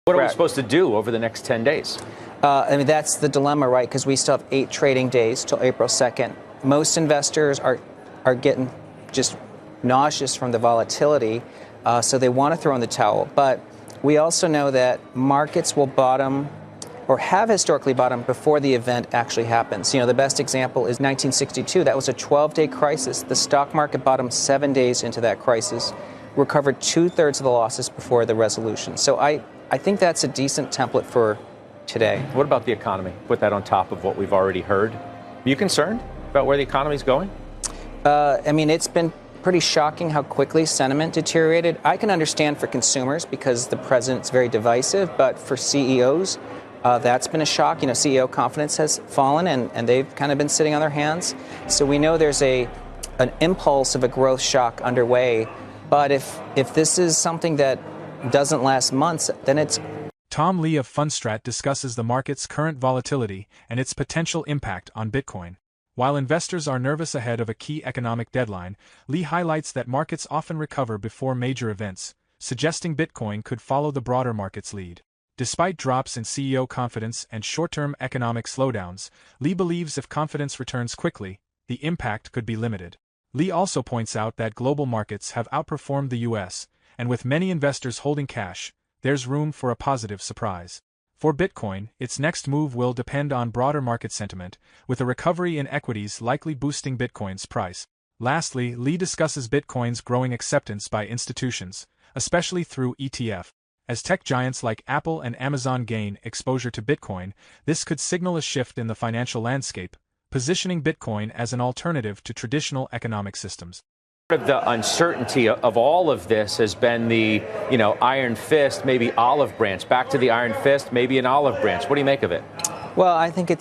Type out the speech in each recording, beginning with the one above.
What are we supposed to do over the next 10 days? I mean, that's the dilemma, right? Because we still have 8 trading days till April 2nd. Most investors are getting just nauseous from the volatility, so they want to throw in the towel. But we also know that markets will bottom or have historically bottomed before the event actually happens. You know, the best example is 1962. That was a 12-day crisis. The stock market bottomed 7 days into that crisis, recovered 2/3 of the losses before the resolution. So I think that's a decent template for today. What about the economy? Put that on top of what we've already heard. Are you concerned about where the economy's going? I mean, it's been pretty shocking how quickly sentiment deteriorated. I can understand for consumers because the president's very divisive, but for CEOs, that's been a shock. You know, CEO confidence has fallen, and they've kind of been sitting on their hands. So we know there's an impulse of a growth shock underway. But if this is something that doesn't last months, then it's... Tom Lee of Fundstrat discusses the market's current volatility and its potential impact on Bitcoin. While investors are nervous ahead of a key economic deadline, Lee highlights that markets often recover before major events, suggesting Bitcoin could follow the broader market's lead. Despite drops in CEO confidence and short-term economic slowdowns, Lee believes if confidence returns quickly, the impact could be limited. Lee also points out that global markets have outperformed the US, and with many investors holding cash, there's room for a positive surprise. For Bitcoin, its next move will depend on broader market sentiment, with a recovery in equities likely boosting Bitcoin's price. Lastly, Lee discusses Bitcoin's growing acceptance by institutions, especially through ETF. As tech giants like Apple and Amazon gain exposure to Bitcoin, this could signal a shift in the financial landscape, positioning Bitcoin as an alternative to traditional economic systems. Part of the uncertainty of all of this has been the, iron fist, maybe olive branch. Back to the iron fist, maybe an olive branch. What do you make of it? Well, I think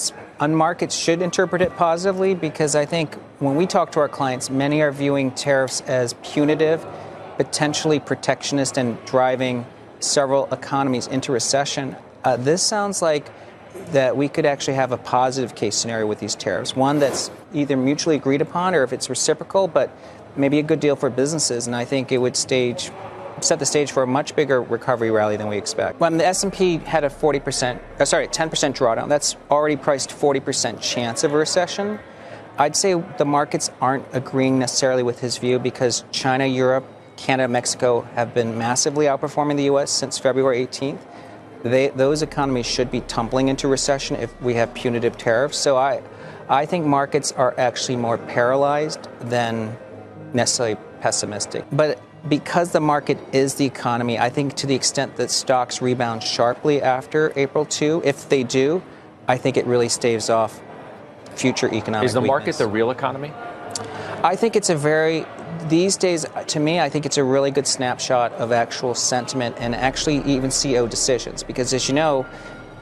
markets should interpret it positively because I think when we talk to our clients, many are viewing tariffs as punitive, potentially protectionist, and driving several economies into recession. This sounds like that we could actually have a positive case scenario with these tariffs, one that's either mutually agreed upon or if it's reciprocal, but maybe a good deal for businesses, and I think it would set the stage for a much bigger recovery rally than we expect. When the S&P had a 10% drawdown, that's already priced 40% chance of a recession. I'd say the markets aren't agreeing necessarily with his view because China, Europe, Canada, Mexico have been massively outperforming the U.S. since February 18th. Those economies should be tumbling into recession if we have punitive tariffs. So I think markets are actually more paralyzed than necessarily pessimistic. But because the market is the economy, I think to the extent that stocks rebound sharply after April 2, if they do, I think it really staves off future economic Is the weakness. market the real economy? I think it's these days, to me, I think it's a really good snapshot of actual sentiment and actually even CEO decisions. Because as you know,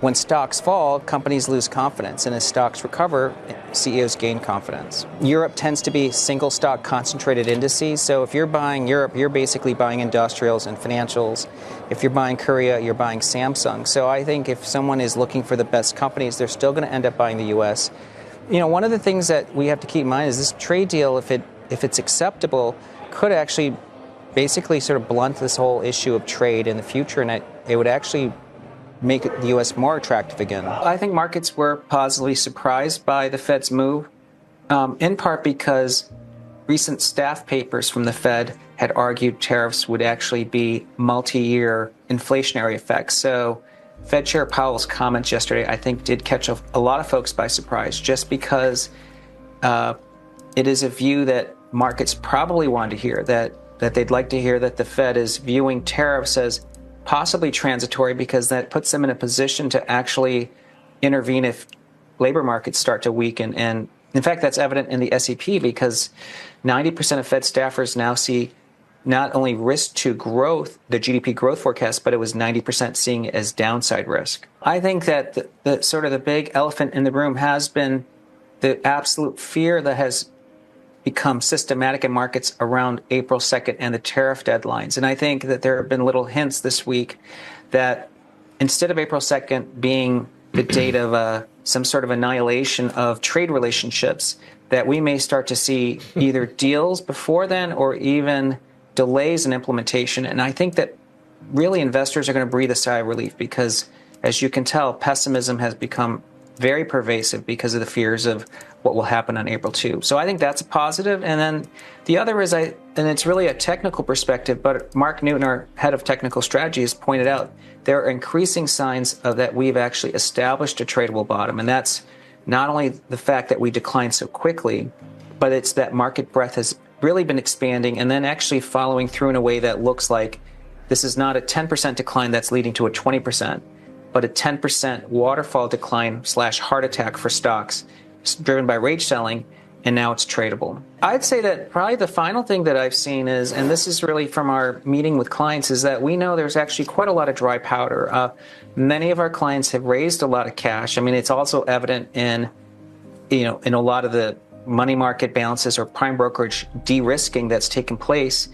when stocks fall, companies lose confidence. And as stocks recover, CEOs gain confidence. Europe tends to be single stock concentrated indices. So if you're buying Europe, you're basically buying industrials and financials. If you're buying Korea, you're buying Samsung. So I think if someone is looking for the best companies, they're still going to end up buying the U.S. One of the things that we have to keep in mind is this trade deal, if it's acceptable, could actually basically sort of blunt this whole issue of trade in the future, and it would actually make the U.S. more attractive again. I think markets were positively surprised by the Fed's move, in part because recent staff papers from the Fed had argued tariffs would actually be multi-year inflationary effects. So Fed Chair Powell's comments yesterday, I think, did catch a lot of folks by surprise, just because it is a view that markets probably wanted to hear, that they'd like to hear that the Fed is viewing tariffs as possibly transitory because that puts them in a position to actually intervene if labor markets start to weaken. And in fact, that's evident in the SEP because 90% of Fed staffers now see not only risk to growth, the GDP growth forecast, but it was 90% seeing it as downside risk. I think that the sort of the big elephant in the room has been the absolute fear that has become systematic in markets around April 2nd and the tariff deadlines. And I think that there have been little hints this week that instead of April 2nd being the date of some sort of annihilation of trade relationships, that we may start to see either deals before then or even delays in implementation. And I think that really investors are going to breathe a sigh of relief because, as you can tell, pessimism has become very pervasive because of the fears of what will happen on April 2. So I think that's a positive. And then the other is, and it's really a technical perspective, but Mark Newton, our head of technical strategy, has pointed out there are increasing signs of that we've actually established a tradable bottom. And that's not only the fact that we declined so quickly, but it's that market breadth has really been expanding and then actually following through in a way that looks like this is not a 10% decline that's leading to a 20%, but a 10% waterfall decline / heart attack for stocks driven by rage selling, and now it's tradable. I'd say that probably the final thing that I've seen is, and this is really from our meeting with clients, is that we know there's actually quite a lot of dry powder. Many of our clients have raised a lot of cash. I mean, it's also evident in a lot of the money market balances or prime brokerage de-risking that's taken place.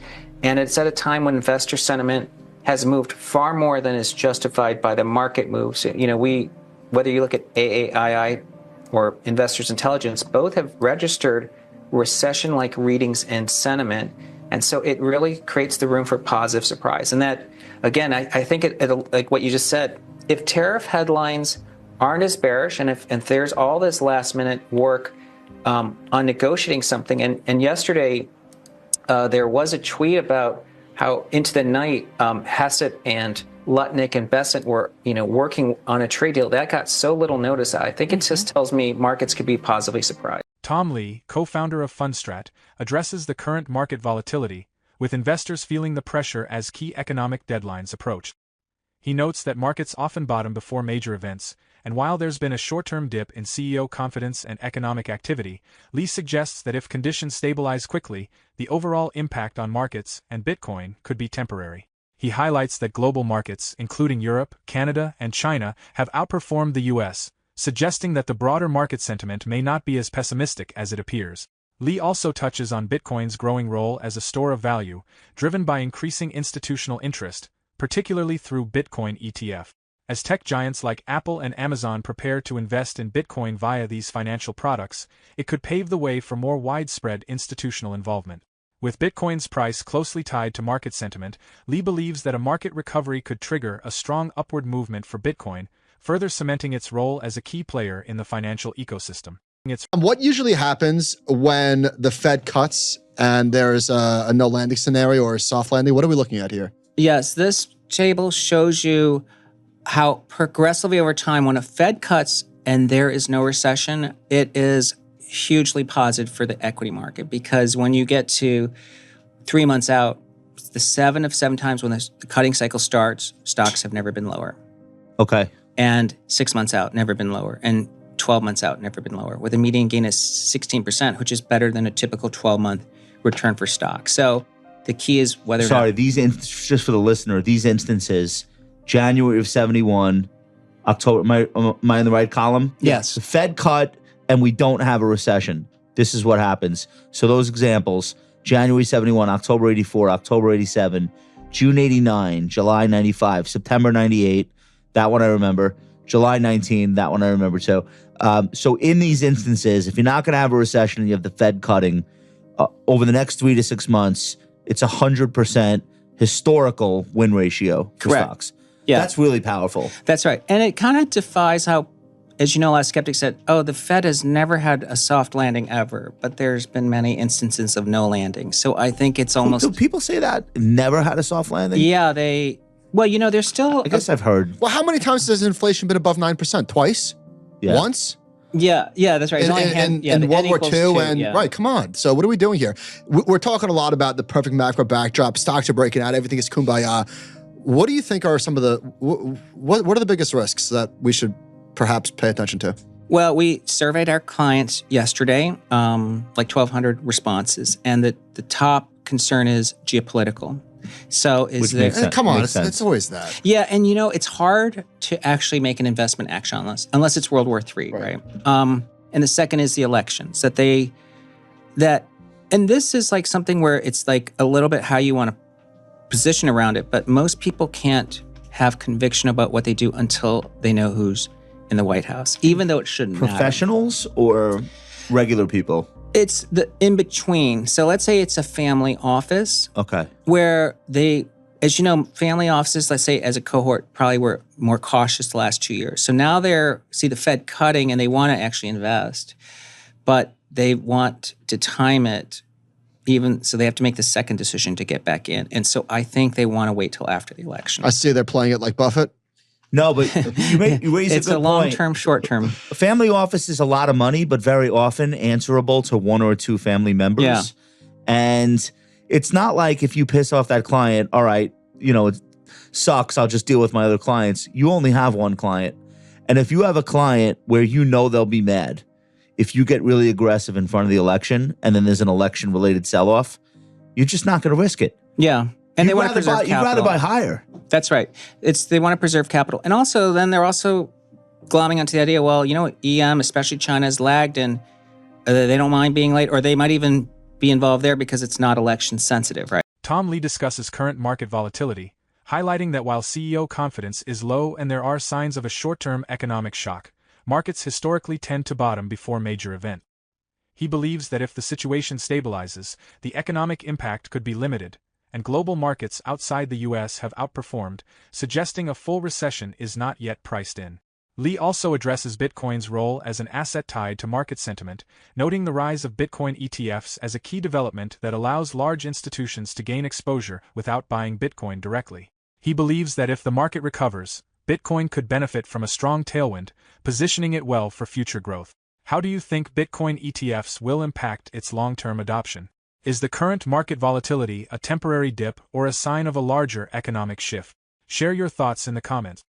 And it's at a time when investor sentiment has moved far more than is justified by the market moves. Whether you look at AAII or Investors Intelligence, both have registered recession-like readings and sentiment. And so it really creates the room for positive surprise. And that, again, I think it like what you just said, if tariff headlines aren't as bearish and if there's all this last-minute work on negotiating something, and yesterday there was a tweet about how into the night Hessett and Lutnick and Bessent were working on a trade deal that got so little notice. I think it just tells me markets could be positively surprised. Tom Lee, co-founder of Fundstrat, addresses the current market volatility, with investors feeling the pressure as key economic deadlines approach. He notes that markets often bottom before major events, and while there's been a short-term dip in CEO confidence and economic activity, Lee suggests that if conditions stabilize quickly, the overall impact on markets and Bitcoin could be temporary. He highlights that global markets, including Europe, Canada, and China, have outperformed the US, suggesting that the broader market sentiment may not be as pessimistic as it appears. Lee also touches on Bitcoin's growing role as a store of value, driven by increasing institutional interest, particularly through Bitcoin ETF. As tech giants like Apple and Amazon prepare to invest in Bitcoin via these financial products, it could pave the way for more widespread institutional involvement. With Bitcoin's price closely tied to market sentiment, Lee believes that a market recovery could trigger a strong upward movement for Bitcoin, further cementing its role as a key player in the financial ecosystem. What usually happens when the Fed cuts and there's a no landing scenario or a soft landing? What are we looking at here? Yes, this table shows you how progressively over time, when a Fed cuts and there is no recession, it is hugely positive for the equity market, because when you get to 3 months out, the 7 of 7 times when the cutting cycle starts, stocks have never been lower. Okay. And 6 months out, never been lower. And 12 months out, never been lower, with a median gain of 16%, which is better than a typical 12-month return for stock. So the key is whether just for the listener, these instances, January of 71, October, am I in the right column? Yes. The Fed cut and we don't have a recession. This is what happens. So those examples, January 71, October 84, October 87, June 89, July 95, September 98, that one I remember, July 19, that one I remember too. So in these instances, if you're not going to have a recession and you have the Fed cutting, over the next 3 to 6 months, it's 100% historical win ratio for stocks. Yeah. That's really powerful. That's right. And it kind of defies how, as you know, a lot of skeptics said, the Fed has never had a soft landing ever, but there's been many instances of no landing. So I think it's almost... Do people say that? Never had a soft landing? Yeah, there's still... I guess I've heard. Well, how many times has inflation been above 9%? Twice? Yeah. Once? Yeah, that's right. In World War II, right, come on. So what are we doing here? We're talking a lot about the perfect macro backdrop. Stocks are breaking out. Everything is kumbaya. What do you think are some of the, what are the biggest risks that we should perhaps pay attention to? Well, we surveyed our clients yesterday, like 1,200 responses, and the top concern is geopolitical. So come on, it's always that. Yeah, and it's hard to actually make an investment action unless it's World War III, right? And the second is the elections, and this is like something where it's like a little bit how you want to position around it, but most people can't have conviction about what they do until they know who's in the White House, even though it shouldn't matter. Professionals or regular people? It's the in between. So let's say it's a family office. Okay. Where as you know, family offices, let's say as a cohort, probably were more cautious the last 2 years. So now see the Fed cutting and they want to actually invest, but they want to time it so they have to make the second decision to get back in. And so I think they want to wait till after the election. I see they're playing it like Buffett. No, but you raise it's a good a long point. term, short term. A family office is a lot of money, but very often answerable to one or two family members. Yeah. And it's not like if you piss off that client, all right, it sucks, I'll just deal with my other clients. You only have one client. And if you have a client where they'll be mad, if you get really aggressive in front of the election and then there's an election-related sell-off, you're just not going to risk it. Yeah. And they want to preserve capital. You'd rather buy higher. That's right. They want to preserve capital. And also, then they're also glomming onto the idea, well, EM, especially China, has lagged and they don't mind being late, or they might even be involved there because it's not election sensitive, right? Tom Lee discusses current market volatility, highlighting that while CEO confidence is low and there are signs of a short-term economic shock, markets historically tend to bottom before major event. He believes that if the situation stabilizes, the economic impact could be limited, and global markets outside the U.S. have outperformed, suggesting a full recession is not yet priced in. Lee also addresses Bitcoin's role as an asset tied to market sentiment, noting the rise of Bitcoin ETFs as a key development that allows large institutions to gain exposure without buying Bitcoin directly. He believes that if the market recovers, Bitcoin could benefit from a strong tailwind, positioning it well for future growth. How do you think Bitcoin ETFs will impact its long-term adoption? Is the current market volatility a temporary dip or a sign of a larger economic shift? Share your thoughts in the comments.